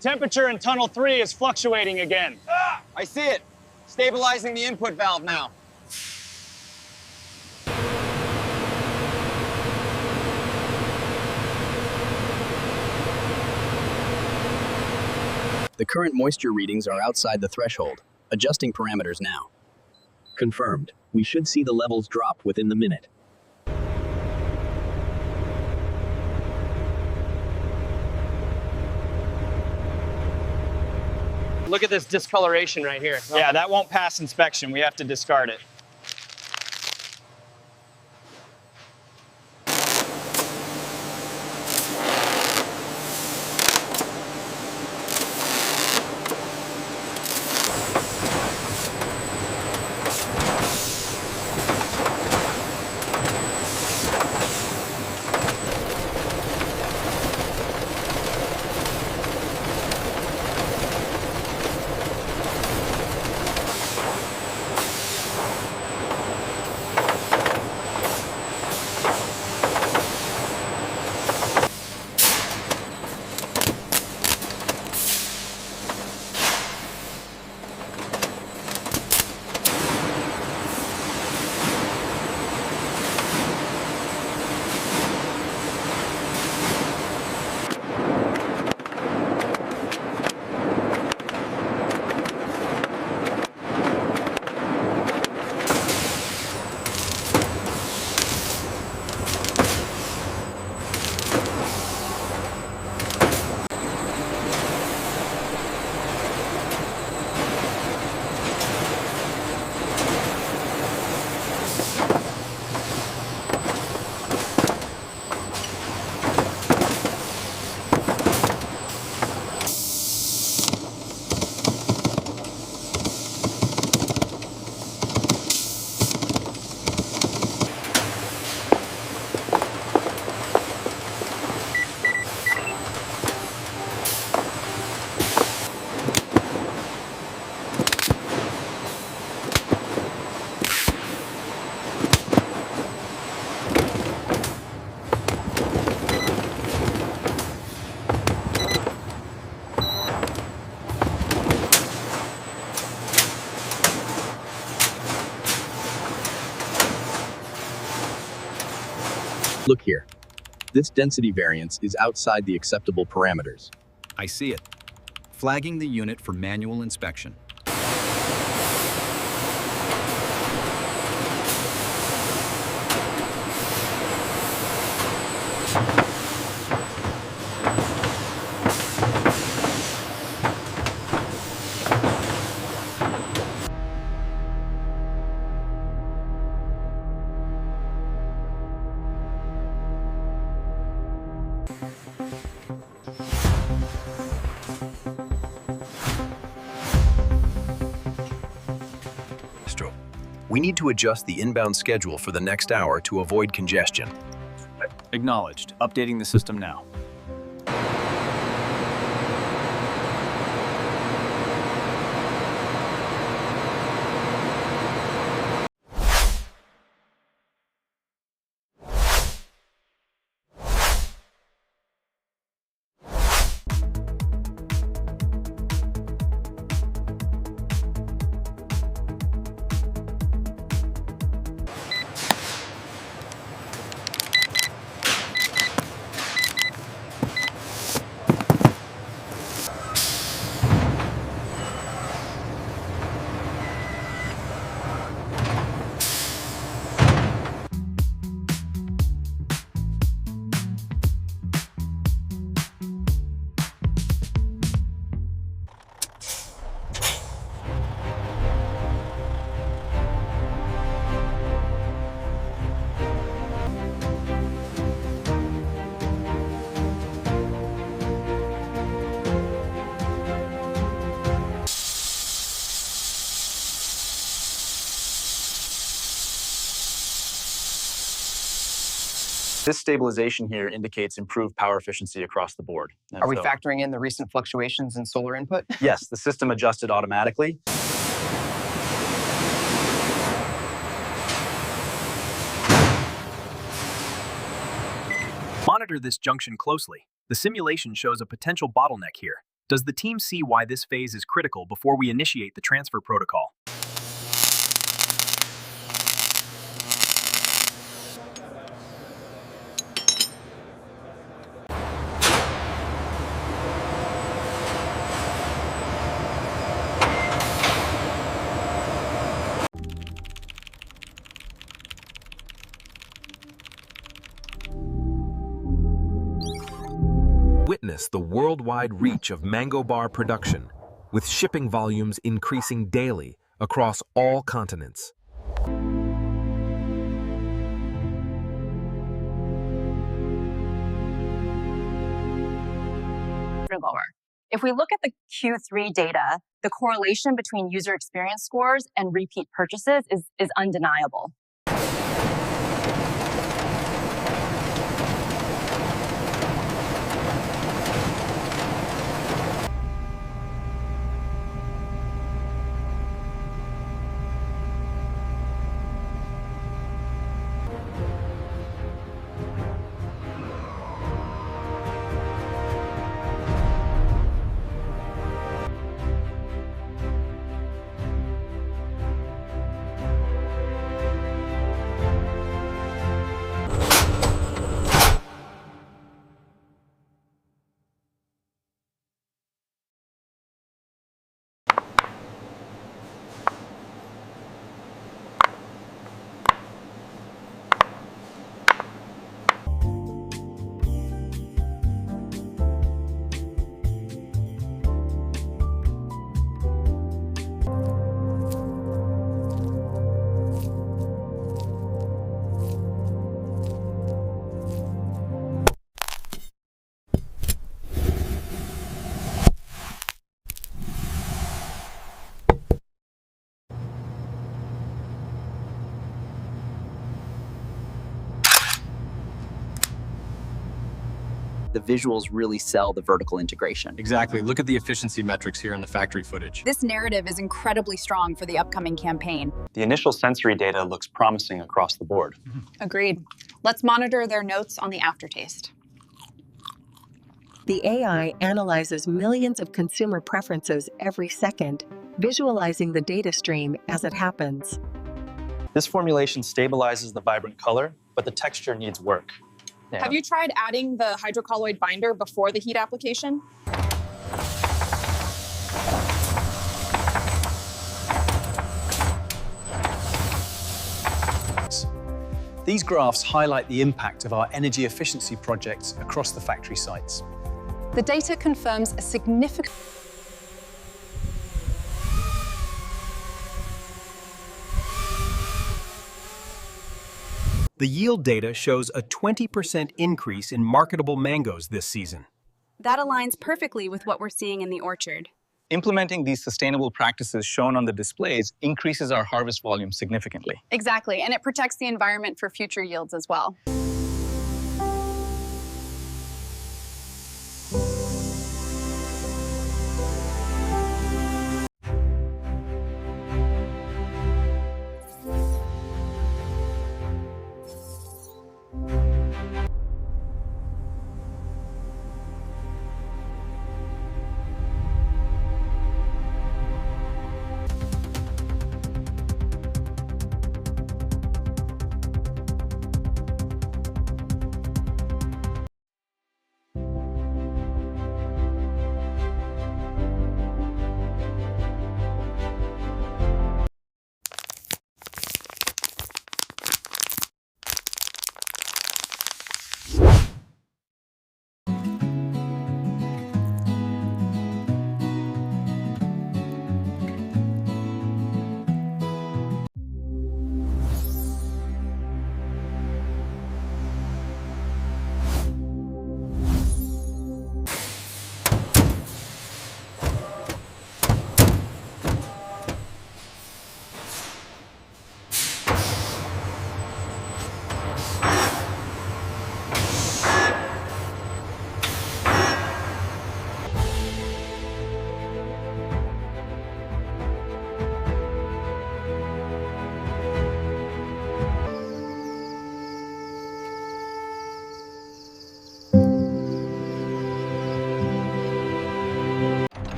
temperature in tunnel 3 is fluctuating again. I see it. Stabilizing the input valve now. The current moisture readings are outside the threshold. Adjusting parameters now. Confirmed. We should see the levels drop within the minute. Look at this discoloration right here. Yeah, that won't pass inspection. We have to discard it. Look here. This density variance is outside the acceptable parameters. I see it. Flagging the unit for manual inspection. We need to adjust the inbound schedule for the next hour to avoid congestion. Acknowledged. Updating the system now. This stabilization here indicates improved power efficiency across the board. And Are we so- factoring in the recent fluctuations in solar input? Yes, the system adjusted automatically. Monitor this junction closely. The simulation shows a potential bottleneck here. Does the team see why this phase is critical before we initiate the transfer protocol? Witness the worldwide reach of mango bar production, with shipping volumes increasing daily across all continents. Lower. If we look at the Q3 data, the correlation between user experience scores and repeat purchases is undeniable. The visuals really sell the vertical integration. Exactly. Look at the efficiency metrics here in the factory footage. This narrative is incredibly strong for the upcoming campaign. The initial sensory data looks promising across the board. Agreed. Let's monitor their notes on the aftertaste. The AI analyzes millions of consumer preferences every second, visualizing the data stream as it happens. This formulation stabilizes the vibrant color, but the texture needs work. Yeah. Have you tried adding the hydrocolloid binder before the heat application? These graphs highlight the impact of our energy efficiency projects across the factory sites. The data confirms a significant The yield data shows a 20% increase in marketable mangoes this season. That aligns perfectly with what we're seeing in the orchard. Implementing these sustainable practices shown on the displays increases our harvest volume significantly. Exactly, and it protects the environment for future yields as well.